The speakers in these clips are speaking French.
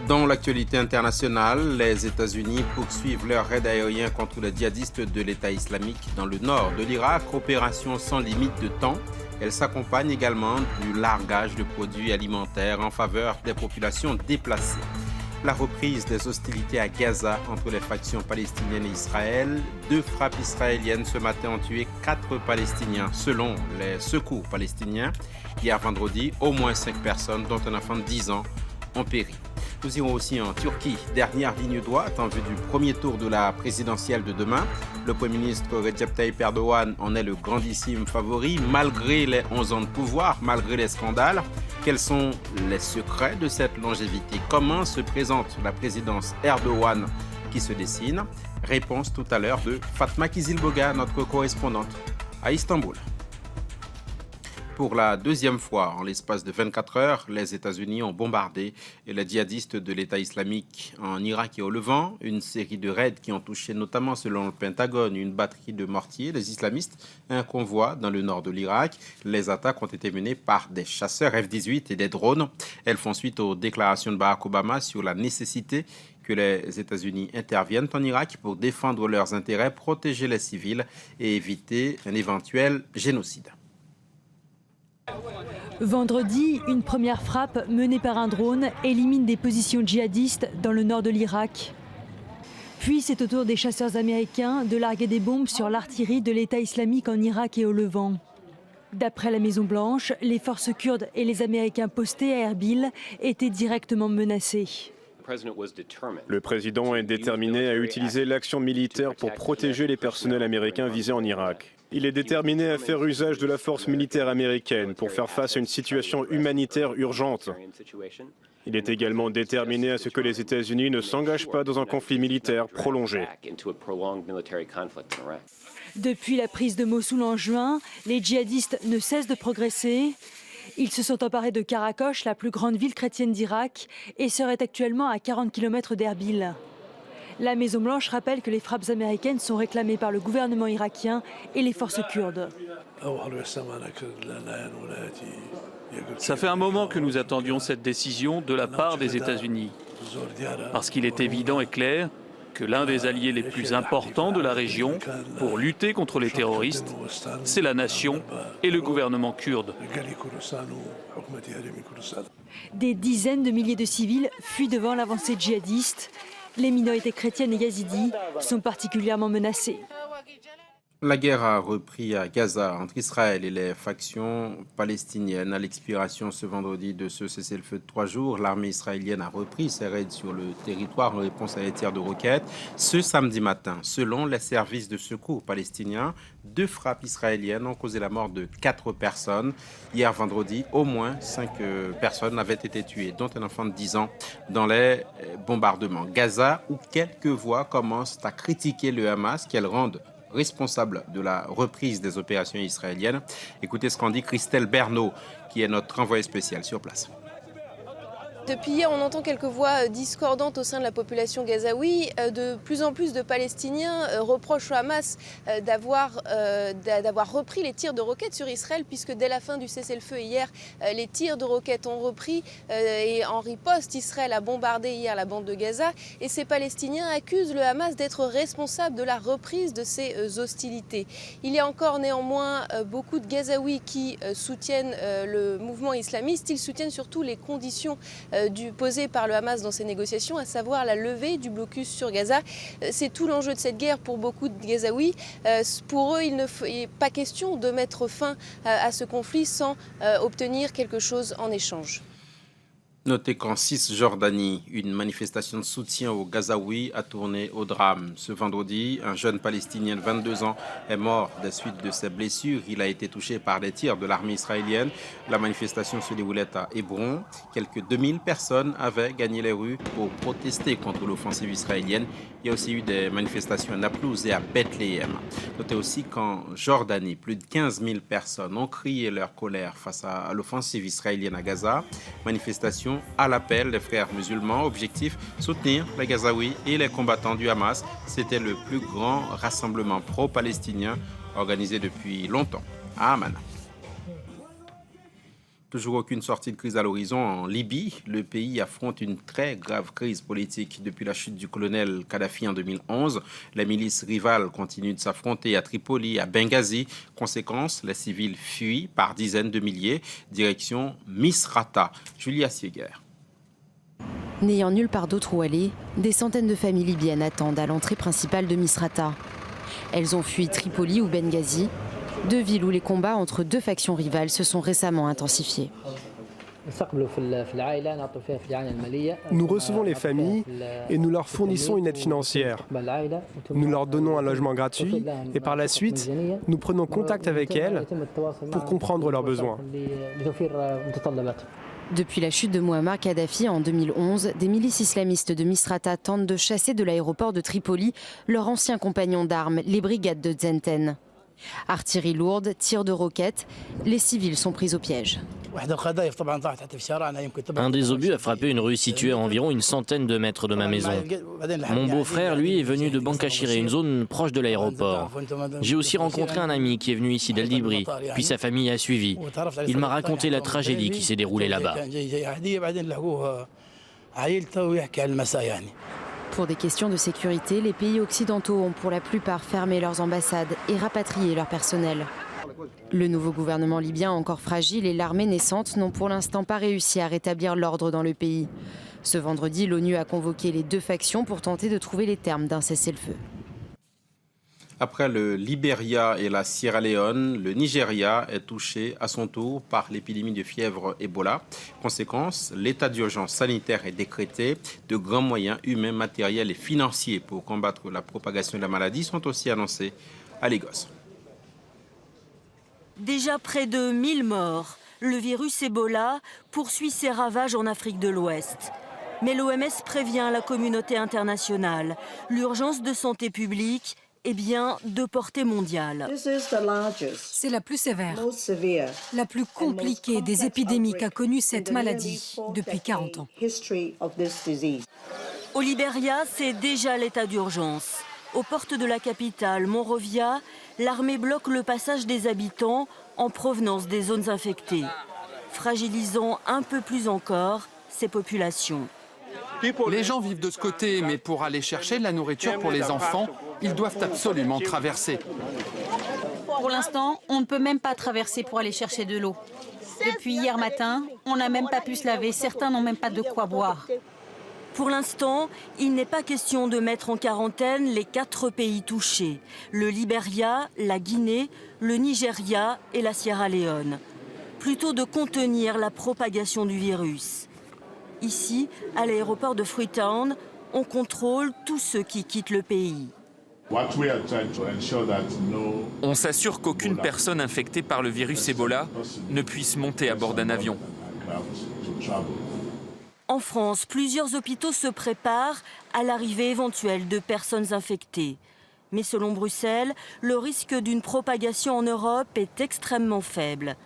Dans l'actualité internationale, les États-Unis poursuivent leur raid aérien contre les djihadistes de l'État islamique dans le nord de l'Irak, opération sans limite de temps. Elle s'accompagne également du largage de produits alimentaires en faveur des populations déplacées. La reprise des hostilités à Gaza entre les factions palestiniennes et Israël. 2 frappes israéliennes ce matin ont tué 4 Palestiniens, selon les secours palestiniens. Hier vendredi, au moins 5 personnes, dont un enfant de 10 ans, ont péri. Nous irons aussi en Turquie, dernière ligne droite en vue du premier tour de la présidentielle de demain. Le Premier ministre Recep Tayyip Erdogan en est le grandissime favori, malgré les 11 ans de pouvoir, malgré les scandales. Quels sont les secrets de cette longévité? Comment se présente la présidence Erdogan qui se dessine? Réponse tout à l'heure de Fatma Kizilboga, notre correspondante à Istanbul. Pour la deuxième fois en l'espace de 24 heures, les États-Unis ont bombardé les djihadistes de l'État islamique en Irak et au Levant. Une série de raids qui ont touché notamment, selon le Pentagone, une batterie de mortiers des islamistes et un convoi dans le nord de l'Irak. Les attaques ont été menées par des chasseurs F-18 et des drones. Elles font suite aux déclarations de Barack Obama sur la nécessité que les États-Unis interviennent en Irak pour défendre leurs intérêts, protéger les civils et éviter un éventuel génocide. Vendredi, une première frappe menée par un drone élimine des positions djihadistes dans le nord de l'Irak. Puis c'est au tour des chasseurs américains de larguer des bombes sur l'artillerie de l'État islamique en Irak et au Levant. D'après la Maison-Blanche, les forces kurdes et les Américains postés à Erbil étaient directement menacés. Le président est déterminé à utiliser l'action militaire pour protéger les personnels américains visés en Irak. Il est déterminé à faire usage de la force militaire américaine pour faire face à une situation humanitaire urgente. Il est également déterminé à ce que les États-Unis ne s'engagent pas dans un conflit militaire prolongé. Depuis la prise de Mossoul en juin, les djihadistes ne cessent de progresser. Ils se sont emparés de Karakosh, la plus grande ville chrétienne d'Irak, et seraient actuellement à 40 km d'Erbil. La Maison-Blanche rappelle que les frappes américaines sont réclamées par le gouvernement irakien et les forces kurdes. Ça fait un moment que nous attendions cette décision de la part des États-Unis, parce qu'il est évident et clair que l'un des alliés les plus importants de la région pour lutter contre les terroristes, c'est la nation et le gouvernement kurde. Des dizaines de milliers de civils fuient devant l'avancée djihadiste. Les minorités chrétiennes et yazidis sont particulièrement menacées. La guerre a repris à Gaza entre Israël et les factions palestiniennes. À l'expiration ce vendredi de ce cessez-le-feu de 3 jours, l'armée israélienne a repris ses raids sur le territoire en réponse à des tirs de roquettes. Ce samedi matin, selon les services de secours palestiniens, 2 frappes israéliennes ont causé la mort de 4 personnes. Hier vendredi, au moins 5 personnes avaient été tuées, dont un enfant de 10 ans, dans les bombardements. Gaza, où quelques voix commencent à critiquer le Hamas, qu'elles rendent responsable de la reprise des opérations israéliennes. Écoutez ce qu'en dit Christelle Bernot, qui est notre envoyée spéciale sur place. Depuis hier, on entend quelques voix discordantes au sein de la population gazaoui. De plus en plus de Palestiniens reprochent au Hamas d'avoir repris les tirs de roquettes sur Israël, puisque dès la fin du cessez-le-feu hier, les tirs de roquettes ont repris et en riposte, Israël a bombardé hier la bande de Gaza. Et ces Palestiniens accusent le Hamas d'être responsable de la reprise de ces hostilités. Il y a encore néanmoins beaucoup de Gazaouis qui soutiennent le mouvement islamiste. Ils soutiennent surtout les conditions posé par le Hamas dans ces négociations, à savoir la levée du blocus sur Gaza. C'est tout l'enjeu de cette guerre pour beaucoup de Gazaouis. Pour eux, il n'est pas question de mettre fin à ce conflit sans obtenir quelque chose en échange. Notez qu'en Cisjordanie, une manifestation de soutien aux Gazaouis a tourné au drame. Ce vendredi, un jeune Palestinien de 22 ans est mort des suites de ses blessures. Il a été touché par des tirs de l'armée israélienne. La manifestation se déroulait à Hébron. Quelques 2000 personnes avaient gagné les rues pour protester contre l'offensive israélienne. Il y a aussi eu des manifestations à Naplouse et à Bethléem. Notez aussi qu'en Jordanie, plus de 15 000 personnes ont crié leur colère face à l'offensive israélienne à Gaza. Manifestation à l'appel des frères musulmans. Objectif, soutenir les Gazaouis et les combattants du Hamas. C'était le plus grand rassemblement pro-palestinien organisé depuis longtemps à Amman. Toujours aucune sortie de crise à l'horizon en Libye. Le pays affronte une très grave crise politique depuis la chute du colonel Kadhafi en 2011. La milice rivale continue de s'affronter à Tripoli, à Benghazi. Conséquence, les civils fuient par dizaines de milliers. Direction Misrata. Julia Sieger. N'ayant nulle part d'autre où aller, des centaines de familles libyennes attendent à l'entrée principale de Misrata. Elles ont fui Tripoli ou Benghazi, deux villes où les combats entre deux factions rivales se sont récemment intensifiés. Nous recevons les familles et nous leur fournissons une aide financière. Nous leur donnons un logement gratuit et par la suite, nous prenons contact avec elles pour comprendre leurs besoins. Depuis la chute de Mouammar Kadhafi en 2011, des milices islamistes de Misrata tentent de chasser de l'aéroport de Tripoli leurs anciens compagnons d'armes, les brigades de Zenten. Artillerie lourde, tirs de roquettes, les civils sont pris au piège. Un des obus a frappé une rue située à environ une centaine de mètres de ma maison. Mon beau-frère, lui, est venu de Bankashire, une zone proche de l'aéroport. J'ai aussi rencontré un ami qui est venu ici d'El Dibri, puis sa famille a suivi. Il m'a raconté la tragédie qui s'est déroulée là-bas. Pour des questions de sécurité, les pays occidentaux ont pour la plupart fermé leurs ambassades et rapatrié leur personnel. Le nouveau gouvernement libyen encore fragile et l'armée naissante n'ont pour l'instant pas réussi à rétablir l'ordre dans le pays. Ce vendredi, l'ONU a convoqué les deux factions pour tenter de trouver les termes d'un cessez-le-feu. Après le Libéria et la Sierra Leone, le Nigeria est touché à son tour par l'épidémie de fièvre Ebola. Conséquence, l'état d'urgence sanitaire est décrété. De grands moyens humains, matériels et financiers pour combattre la propagation de la maladie sont aussi annoncés à Lagos. Déjà près de 1000 morts, le virus Ebola poursuit ses ravages en Afrique de l'Ouest. Mais l'OMS prévient la communauté internationale. L'urgence de santé publique est bien de portée mondiale. C'est la plus sévère, la plus compliquée des épidémies qu'a connue cette maladie depuis 40 ans. Au Libéria, c'est déjà l'état d'urgence. Aux portes de la capitale, Monrovia, l'armée bloque le passage des habitants en provenance des zones infectées, fragilisant un peu plus encore ces populations. Les gens vivent de ce côté, mais pour aller chercher de la nourriture pour les enfants, ils doivent absolument traverser. Pour l'instant, on ne peut même pas traverser pour aller chercher de l'eau. Depuis hier matin, on n'a même pas pu se laver, certains n'ont même pas de quoi boire. Pour l'instant, il n'est pas question de mettre en quarantaine les 4 pays touchés, le Libéria, la Guinée, le Nigeria et la Sierra Leone. Plutôt de contenir la propagation du virus. Ici, à l'aéroport de Freetown, on contrôle tous ceux qui quittent le pays. On s'assure qu'aucune personne infectée par le virus Ebola ne puisse monter à bord d'un avion. En France, plusieurs hôpitaux se préparent à l'arrivée éventuelle de personnes infectées. Mais selon Bruxelles, le risque d'une propagation en Europe est extrêmement faible.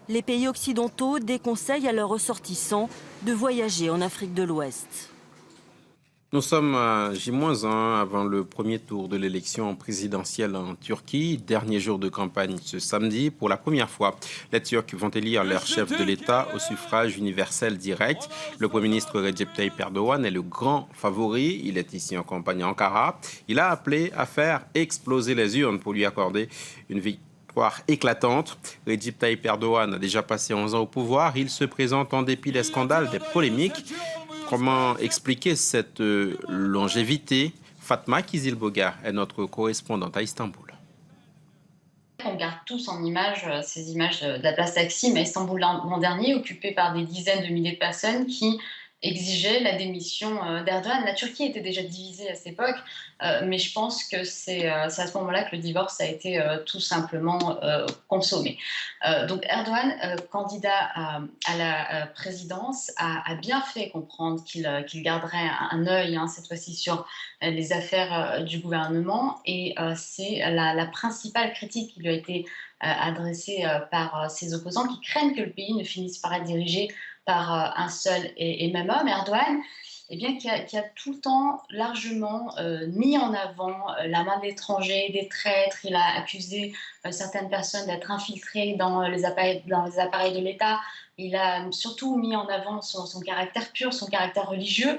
Les pays occidentaux déconseillent à leurs ressortissants de voyager en Afrique de l'Ouest. Nous sommes à J-1 avant le premier tour de l'élection présidentielle en Turquie. Dernier jour de campagne ce samedi. Pour la première fois, les Turcs vont élire leur chef de l'État au suffrage universel direct. Le Premier ministre Recep Tayyip Erdogan est le grand favori. Il est ici en campagne à Ankara. Il a appelé à faire exploser les urnes pour lui accorder une victoire éclatante. Recep Tayyip Erdogan a déjà passé 11 ans au pouvoir. Il se présente en dépit des scandales, des polémiques. Comment expliquer cette longévité? Fatma Kizilbogar est notre correspondante à Istanbul. On garde tous en image ces images de la place Taksim à Istanbul l'an dernier, occupée par des dizaines de milliers de personnes qui exigeaient la démission d'Erdogan. La Turquie était déjà divisée à cette époque, mais je pense que c'est à ce moment-là que le divorce a été tout simplement consommé. Donc Erdogan, candidat à la présidence, a bien fait comprendre qu'il garderait un œil cette fois-ci sur les affaires du gouvernement, et c'est la principale critique qui lui a été adressée par ses opposants, qui craignent que le pays ne finisse par être dirigé par un seul et même homme, Erdogan. eh bien, qui a tout le temps largement mis en avant la main de l'étranger, des traîtres. Il a accusé certaines personnes d'être infiltrées dans les appareils de l'État. Il a surtout mis en avant son caractère pur, son caractère religieux,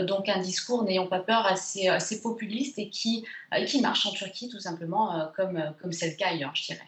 donc un discours n'ayant pas peur assez populiste et qui marche en Turquie tout simplement comme c'est le cas ailleurs, je dirais.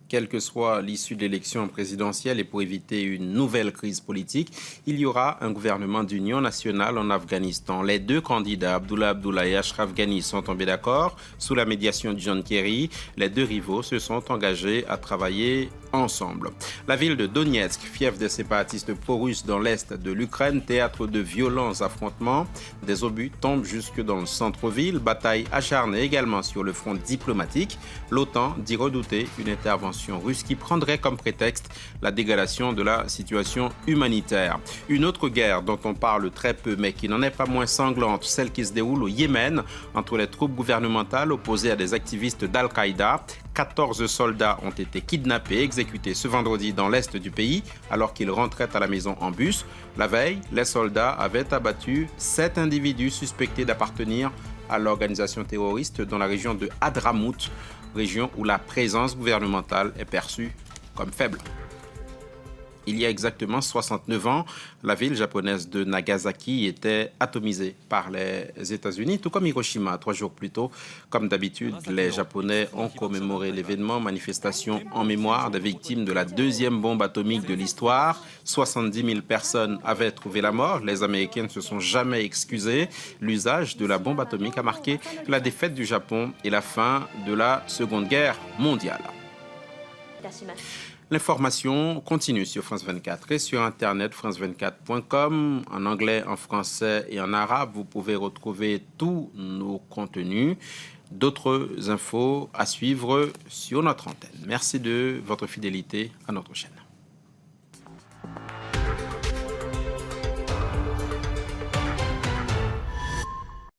Quelle que soit l'issue de l'élection présidentielle et pour éviter une nouvelle crise politique, il y aura un gouvernement d'union nationale en Afghanistan. Les deux candidats, Abdullah Abdullah et Ashraf Ghani, sont tombés d'accord. Sous la médiation de John Kerry, les deux rivaux se sont engagés à travailler ensemble. La ville de Donetsk, fief des séparatistes pro-russes dans l'est de l'Ukraine, théâtre de violents affrontements. Des obus tombent jusque dans le centre-ville. Bataille acharnée également sur le front diplomatique. L'OTAN dit redouter une intervention russe qui prendrait comme prétexte la dégradation de la situation humanitaire. Une autre guerre dont on parle très peu mais qui n'en est pas moins sanglante, celle qui se déroule au Yémen entre les troupes gouvernementales opposées à des activistes d'Al-Qaïda. 14 soldats ont été kidnappés et exécutés ce vendredi dans l'est du pays alors qu'ils rentraient à la maison en bus. La veille, les soldats avaient abattu 7 individus suspectés d'appartenir à l'organisation terroriste dans la région de Hadramout, région où la présence gouvernementale est perçue comme faible. Il y a exactement 69 ans, la ville japonaise de Nagasaki était atomisée par les États-Unis, tout comme Hiroshima 3 jours plus tôt. Comme d'habitude, les Japonais ont commémoré l'événement, manifestation en mémoire des victimes de la deuxième bombe atomique de l'histoire. 70 000 personnes avaient trouvé la mort. Les Américains ne se sont jamais excusés. L'usage de la bombe atomique a marqué la défaite du Japon et la fin de la Seconde Guerre mondiale. L'information continue sur France 24 et sur Internet france24.com. En anglais, en français et en arabe, vous pouvez retrouver tous nos contenus. D'autres infos à suivre sur notre antenne. Merci de votre fidélité à notre chaîne.